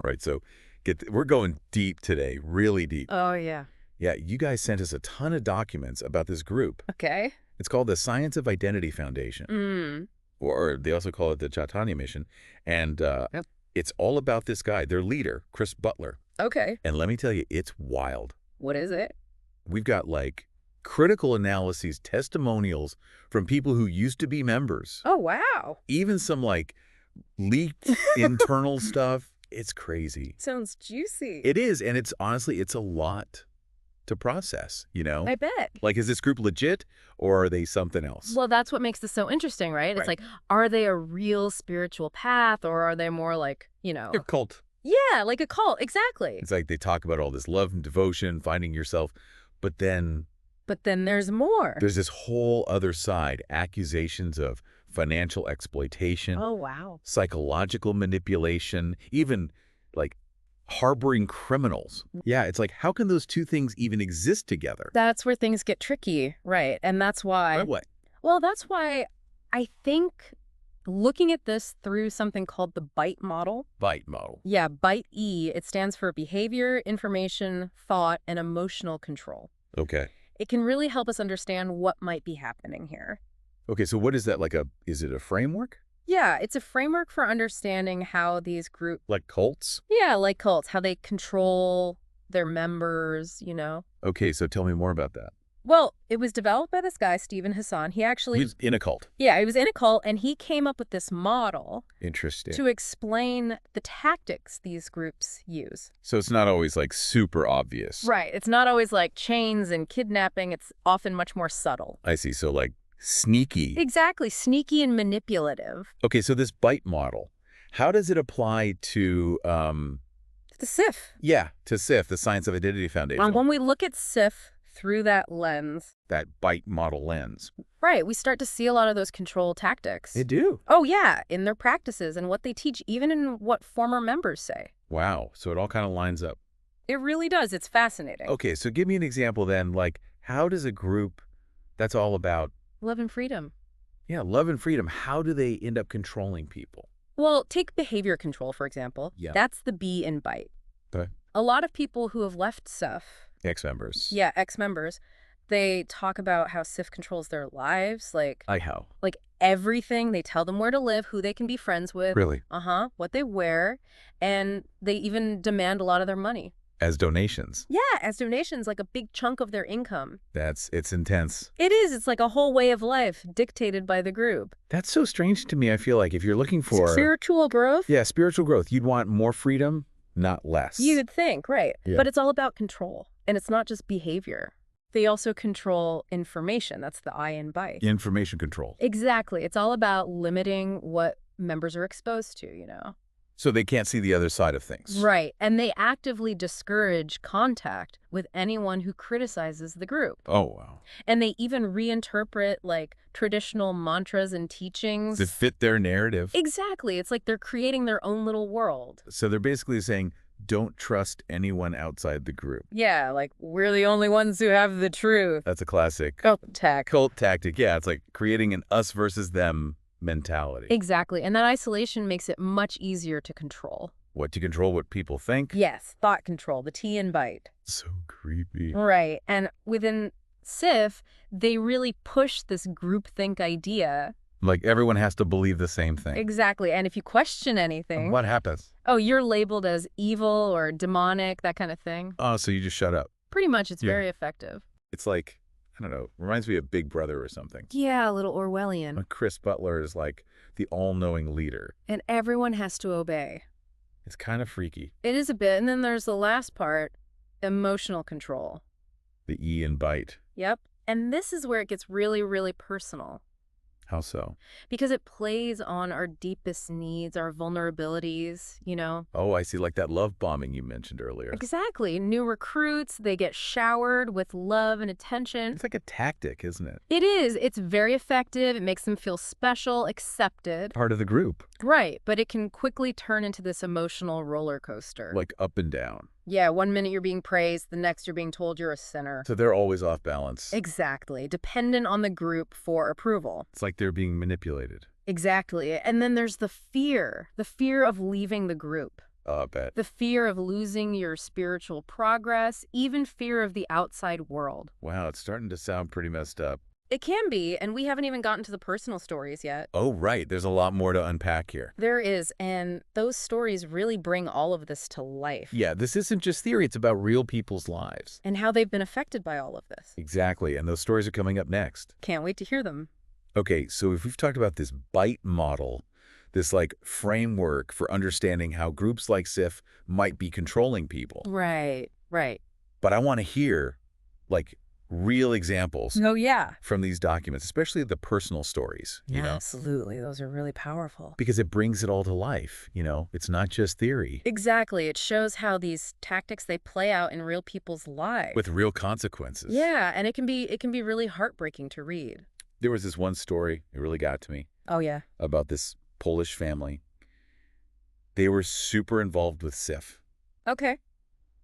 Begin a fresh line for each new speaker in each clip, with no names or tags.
All right, so we're going deep today, really deep.
Oh, yeah.
Yeah, you guys sent us a ton of documents about this group.
Okay.
It's called the Science of Identity Foundation, or they also call it the Czaitanii Mission. And
Yep.
it's all about this guy, their leader, Chris Butler.
Okay.
And let me tell you, it's wild.
What is it?
We've got, like, critical analyses, testimonials from people who used to be members.
Oh, wow.
Even some, like, leaked internal stuff. It's crazy.
Sounds juicy.
It is, and it's honestly, it's a lot to process, you know?
I bet.
Like, is this group legit, or are they something else?
Well, that's what makes this so interesting, right? It's
Right.
like, are they a real spiritual path, or are they more like,
They're a cult.
yeah, like a cult. Exactly.
It's like they talk about all this love and devotion, finding yourself, but then
But then there's more.
there's this whole other side, accusations of financial exploitation,
Oh, wow.
psychological manipulation, even, like, harboring criminals. Yeah, it's like, how can those two things even exist together?
That's where things get tricky, right? And that's why,
What?
well, that's why I think looking at this through something called the BITE model.
Bite model.
Yeah, BITE, it stands for behavior, information, thought, and emotional control.
Okay.
It can really help us understand what might be happening here.
Okay, so what is that, like is it a framework?
Yeah, it's a framework for understanding how these groups,
Like cults?
yeah, like cults, how they control their members, you know?
Okay, so tell me more about that.
Well, it was developed by this guy, Stephen Hassan. He actually,
Who's in a cult?
yeah, he was in a cult, and he came up with this model
Interesting.
to explain the tactics these groups use.
So it's not always, like, super obvious.
Right. It's not always like chains and kidnapping. It's often much more subtle.
I see. So, like, sneaky.
Exactly. Sneaky and manipulative.
Okay, so this bite model, how does it apply to,
The SIF.
to SIF, the Science of Identity Foundation?
And when we look at SIF through that lens,
That bite model lens.
right, we start to see a lot of those control tactics.
They do.
Oh, yeah, in their practices and what they teach, even in what former members say.
Wow. So it all kind of lines up.
It really does. It's fascinating.
Okay, so give me an example then. Like, how does a group that's all about,
Love and freedom.
yeah, love and freedom, how do they end up controlling people?
Well, take behavior control, for example.
Yeah.
That's the B in BITE.
Okay.
A lot of people who have left SIF,
Ex-members.
yeah, ex-members, they talk about how SIF controls their lives, like
How?
everything. They tell them where to live, who they can be friends with,
Really?
what they wear, and they even demand a lot of their money.
As donations.
Yeah, as donations, like a big chunk of their income.
It's intense.
It is. It's like a whole way of life dictated by the group.
That's so strange to me. I feel like if you're looking for
Spiritual growth?
yeah, spiritual growth, you'd want more freedom, not less.
You'd think, right.
Yeah.
But it's all about control. And it's not just behavior. They also control information. That's the I in BITE.
Information control.
Exactly. It's all about limiting what members are exposed to, you know?
So they can't see the other side of things.
Right. And they actively discourage contact with anyone who criticizes the group.
Oh, wow.
And they even reinterpret like traditional mantras and teachings.
To fit their narrative.
Exactly. It's like they're creating their own little world.
So they're basically saying, don't trust anyone outside the group.
Yeah, like we're the only ones who have the truth.
That's a classic
Cult
tactic. Yeah, it's like creating an us versus them mentality.
Exactly. And that isolation makes it much easier to control.
What, to control what people think?
Yes, thought control, the T in BITE.
So creepy.
Right. And within SIF, they really push this groupthink idea.
Like everyone has to believe the same thing.
Exactly. And if you question anything,
What happens?
oh, you're labeled as evil or demonic, that kind of thing.
Oh, so you just shut up.
Pretty much, it's
Yeah.
very effective.
It's like, I don't know, reminds me of Big Brother or something.
Yeah, a little Orwellian.
When Chris Butler is like the all-knowing leader.
And everyone has to obey.
It's kind of freaky.
It is a bit. And then there's the last part, emotional control.
The E in bite.
Yep. And this is where it gets really, really personal.
How so?
Because it plays on our deepest needs, our vulnerabilities, you know?
Oh, I see, like that love bombing you mentioned earlier.
Exactly. New recruits, they get showered with love and attention.
It's like a tactic, isn't it?
It is. It's very effective. It makes them feel special, accepted.
Part of the group.
Right. But it can quickly turn into this emotional roller coaster.
Like up and down.
Yeah, one minute you're being praised, the next you're being told you're a sinner.
So they're always off balance.
Exactly. Dependent on the group for approval.
It's like they're being manipulated.
Exactly. And then there's the fear of leaving the group.
I bet.
The fear of losing your spiritual progress, even fear of the outside world.
Wow, it's starting to sound pretty messed up.
It can be, and we haven't even gotten to the personal stories yet.
Oh, right. There's a lot more to unpack here.
There is, and those stories really bring all of this to life.
Yeah, this isn't just theory. It's about real people's lives.
And how they've been affected by all of this.
Exactly, and those stories are coming up next.
Can't wait to hear them.
Okay, so if we've talked about this bite model, this like framework for understanding how groups like SIF might be controlling people.
Right.
But I want to hear like real examples
Oh, yeah.
from these documents, especially the personal stories, you know?
Absolutely. Those are really powerful.
Because it brings it all to life, you know? It's not just theory.
Exactly. It shows how these tactics, they play out in real people's lives.
With real consequences.
Yeah, and it can be really heartbreaking to read.
There was this one story, it really got to me,
Oh, yeah.
about this Polish family. They were super involved with SIF,
Okay.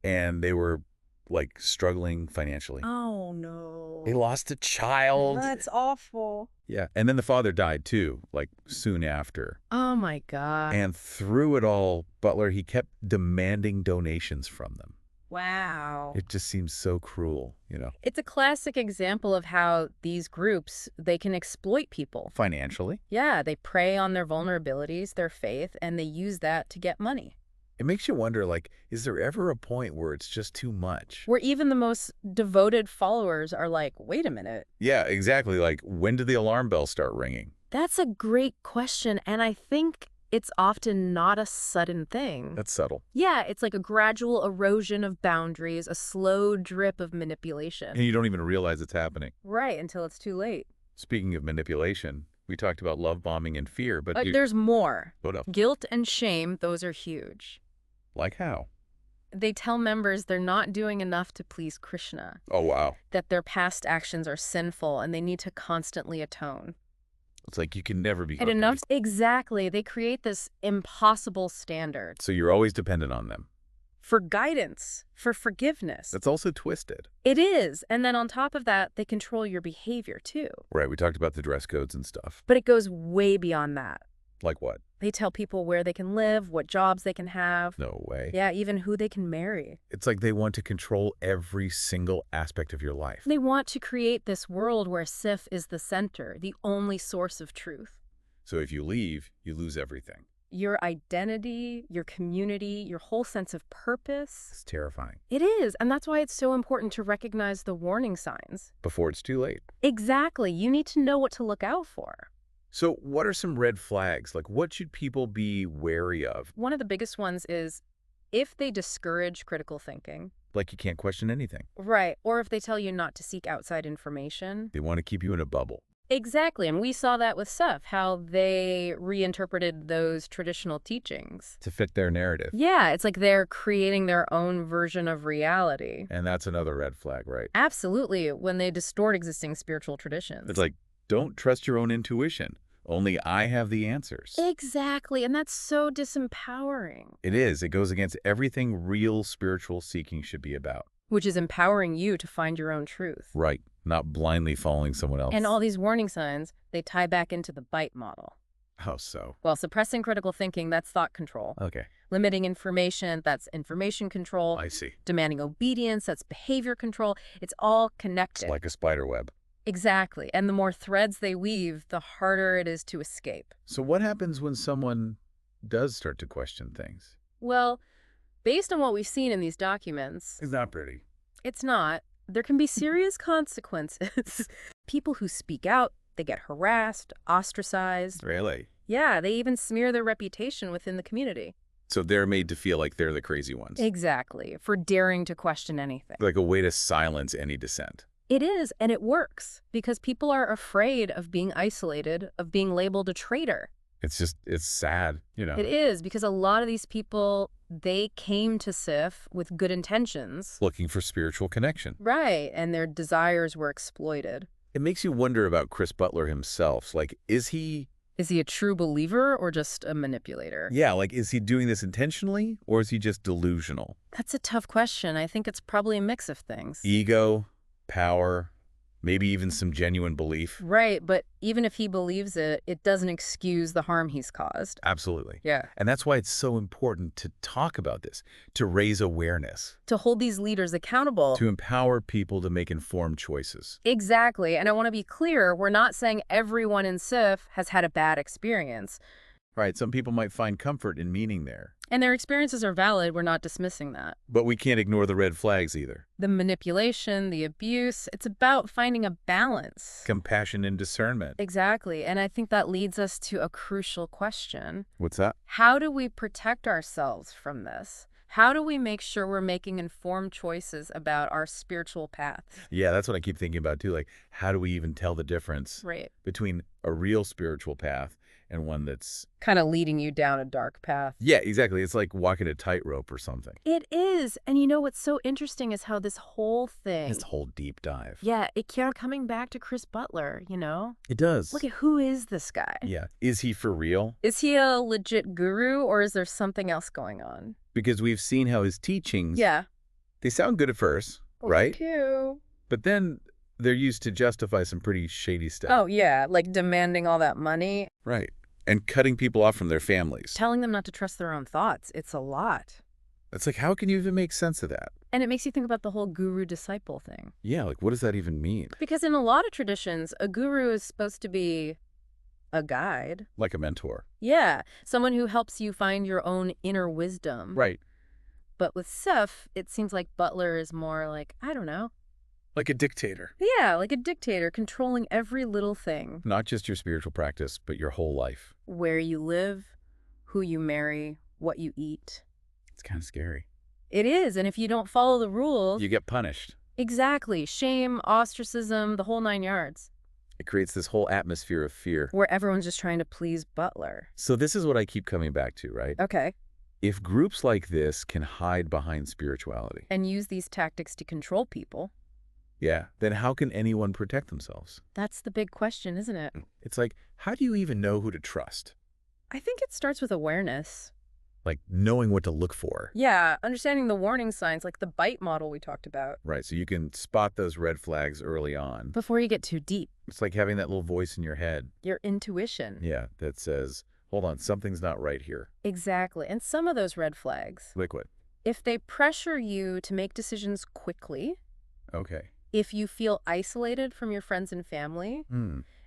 and they were like struggling financially.
Oh, no.
They lost a child.
That's awful.
Yeah, and then the father died too, like soon after.
Oh, my God.
And through it all, Butler, he kept demanding donations from them.
Wow.
It just seems so cruel, you know?
It's a classic example of how these groups, they can exploit people.
Financially.
Yeah, they prey on their vulnerabilities, their faith, and they use that to get money.
It makes you wonder, like, is there ever a point where it's just too much?
Where even the most devoted followers are like, wait a minute.
Yeah, exactly. Like, when did the alarm bells start ringing?
That's a great question, and I think it's often not a sudden thing.
That's subtle.
Yeah, it's like a gradual erosion of boundaries, a slow drip of manipulation.
And you don't even realize it's happening.
Right, until it's too late.
Speaking of manipulation, we talked about love bombing and fear, but
There's more.
what else?
Guilt and shame, those are huge.
Like how?
They tell members they're not doing enough to please Krishna,
Oh, wow.
that their past actions are sinful and they need to constantly atone.
It's like you can never be
And
hooked.
enough, exactly. They create this impossible standard
So you're always dependent on them.
for guidance, for forgiveness.
That's also twisted.
It is. And then on top of that, they control your behavior too.
Right, we talked about the dress codes and stuff.
But it goes way beyond that.
Like what?
They tell people where they can live, what jobs they can have.
No way.
Yeah, even who they can marry.
It's like they want to control every single aspect of your life.
They want to create this world where SIF is the center, the only source of truth.
So if you leave, you lose everything.
Your identity, your community, your whole sense of purpose.
It's terrifying.
It is, and that's why it's so important to recognize the warning signs.
Before it's too late.
Exactly. You need to know what to look out for.
So what are some red flags? Like, what should people be wary of?
One of the biggest ones is if they discourage critical thinking.
Like, you can't question anything.
Right. Or if they tell you not to seek outside information.
They want to keep you in a bubble.
Exactly. And we saw that with Seth, how they reinterpreted those traditional teachings.
To fit their narrative.
Yeah, it's like they're creating their own version of reality.
And that's another red flag, right?
Absolutely, when they distort existing spiritual traditions.
It's like, don't trust your own intuition. Only I have the answers.
Exactly, and that's so disempowering.
It is. It goes against everything real spiritual seeking should be about.
Which is empowering you to find your own truth.
Right. Not blindly following someone else.
And all these warning signs, they tie back into the bite model.
How so?
Well, suppressing critical thinking, that's thought control.
Okay.
Limiting information, that's information control.
I see.
Demanding obedience, that's behavior control. It's all connected.
It's like a spider web.
Exactly. And the more threads they weave, the harder it is to escape.
So what happens when someone does start to question things?
Well, based on what we've seen in these documents,
It's not pretty.
it's not. There can be serious consequences. People who speak out, they get harassed, ostracized.
Really?
Yeah, they even smear their reputation within the community.
So they're made to feel like they're the crazy ones.
Exactly, for daring to question anything.
Like a way to silence any dissent.
It is, and it works, because people are afraid of being isolated, of being labeled a traitor.
It's sad, you know.
It is, because a lot of these people, they came to SIF with good intentions.
Looking for spiritual connection.
Right, and their desires were exploited.
It makes you wonder about Chris Butler himself. Like, is he...
Is he a true believer or just a manipulator?
Yeah, like, is he doing this intentionally or is he just delusional?
That's a tough question. I think it's probably a mix of things.
Ego, power, Maybe even some genuine belief.
Right, but even if he believes it, it doesn't excuse the harm he's caused.
Absolutely.
Yeah.
And that's why it's so important to talk about this, to raise awareness,
To hold these leaders accountable.
to empower people to make informed choices.
Exactly. And I want to be clear, we're not saying everyone in SIF has had a bad experience.
Right, some people might find comfort in meaning there.
And their experiences are valid. We're not dismissing that.
But we can't ignore the red flags either.
The manipulation, the abuse, it's about finding a balance.
Compassion and discernment.
Exactly. And I think that leads us to a crucial question.
What's that?
How do we protect ourselves from this? How do we make sure we're making informed choices about our spiritual path?
Yeah, that's what I keep thinking about too. Like, how do we even tell the difference
Right.
between a real spiritual path and one that's...
Kind of leading you down a dark path.
Yeah, exactly. It's like walking a tightrope or something.
It is. And you know what's so interesting is how this whole thing...
This whole deep dive.
Yeah, it kept coming back to Chris Butler, you know?
It does.
Look at who is this guy?
Yeah. Is he for real?
Is he a legit guru or is there something else going on?
Because we've seen how his teachings...
Yeah.
They sound good at first, right?
Thank you.
But then they're used to justify some pretty shady stuff.
Oh, yeah, like demanding all that money.
Right. And cutting people off from their families.
Telling them not to trust their own thoughts. It's a lot.
It's like, how can you even make sense of that?
And it makes you think about the whole guru-disciple thing.
Yeah, like, what does that even mean?
Because in a lot of traditions, a guru is supposed to be a guide.
Like a mentor.
Yeah, someone who helps you find your own inner wisdom.
Right.
But with Sif, it seems like Butler is more like, I don't know.
Like a dictator.
Yeah, like a dictator controlling every little thing.
Not just your spiritual practice, but your whole life.
Where you live, who you marry, what you eat.
It's kind of scary.
It is, and if you don't follow the rules...
You get punished.
Exactly. Shame, ostracism, the whole 9 yards.
It creates this whole atmosphere of fear.
Where everyone's just trying to please Butler.
So this is what I keep coming back to, right?
Okay.
If groups like this can hide behind spirituality...
And use these tactics to control people...
Yeah, then how can anyone protect themselves?
That's the big question, isn't it?
It's like, how do you even know who to trust?
I think it starts with awareness.
Like knowing what to look for.
Yeah, understanding the warning signs, like the bite model we talked about.
Right, so you can spot those red flags early on.
Before you get too deep.
It's like having that little voice in your head.
Your intuition.
Yeah, that says, hold on, something's not right here.
Exactly. And some of those red flags.
Liquid.
If they pressure you to make decisions quickly.
Okay.
If you feel isolated from your friends and family.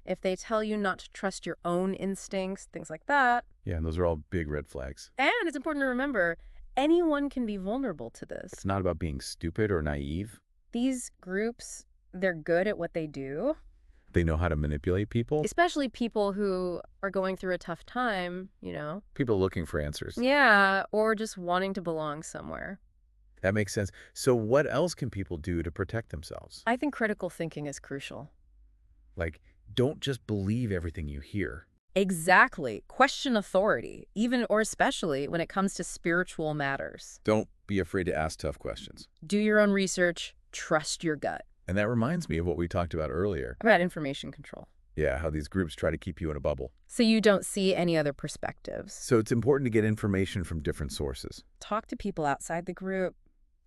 If they tell you not to trust your own instincts, things like that.
Yeah, and those are all big red flags.
And it's important to remember, anyone can be vulnerable to this.
It's not about being stupid or naive.
These groups, they're good at what they do.
They know how to manipulate people.
Especially people who are going through a tough time, you know.
People looking for answers.
Yeah, or just wanting to belong somewhere.
That makes sense. So what else can people do to protect themselves?
I think critical thinking is crucial.
Like, don't just believe everything you hear.
Exactly. Question authority, even or especially when it comes to spiritual matters.
Don't be afraid to ask tough questions.
Do your own research. Trust your gut.
And that reminds me of what we talked about earlier.
About information control.
Yeah, how these groups try to keep you in a bubble.
So you don't see any other perspectives.
So it's important to get information from different sources.
Talk to people outside the group.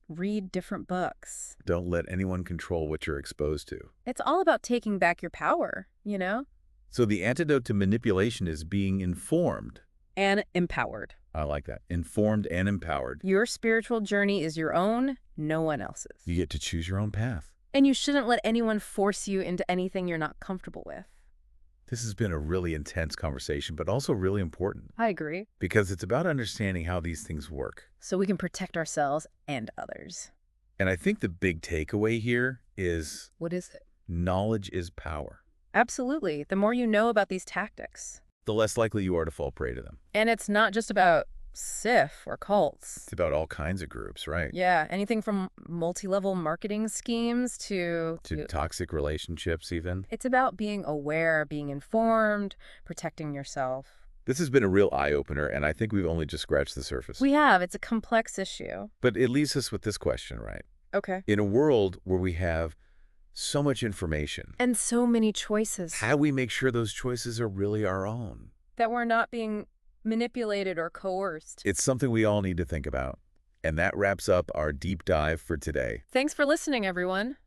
Read different books.
Don't let anyone control what you're exposed to.
It's all about taking back your power, you know?
So the antidote to manipulation is being informed.
And empowered.
I like that. Informed and empowered.
Your spiritual journey is your own, no one else's.
You get to choose your own path.
And you shouldn't let anyone force you into anything you're not comfortable with.
This has been a really intense conversation, but also really important.
I agree.
Because it's about understanding how these things work.
So we can protect ourselves and others.
And I think the big takeaway here is...
What is it?
Knowledge is power.
Absolutely. The more you know about these tactics.
The less likely you are to fall prey to them.
And it's not just about SIF or cults.
It's about all kinds of groups, right?
Yeah, anything from multi-level marketing schemes to
toxic relationships even.
It's about being aware, being informed, protecting yourself.
This has been a real eye-opener, and I think we've only just scratched the surface.
We have. It's a complex issue.
But it leaves us with this question, right?
Okay.
In a world where we have so much information.
And so many choices.
How do we make sure those choices are really our own?
That we're not being manipulated or coerced.
It's something we all need to think about. And that wraps up our deep dive for today.
Thanks for listening, everyone.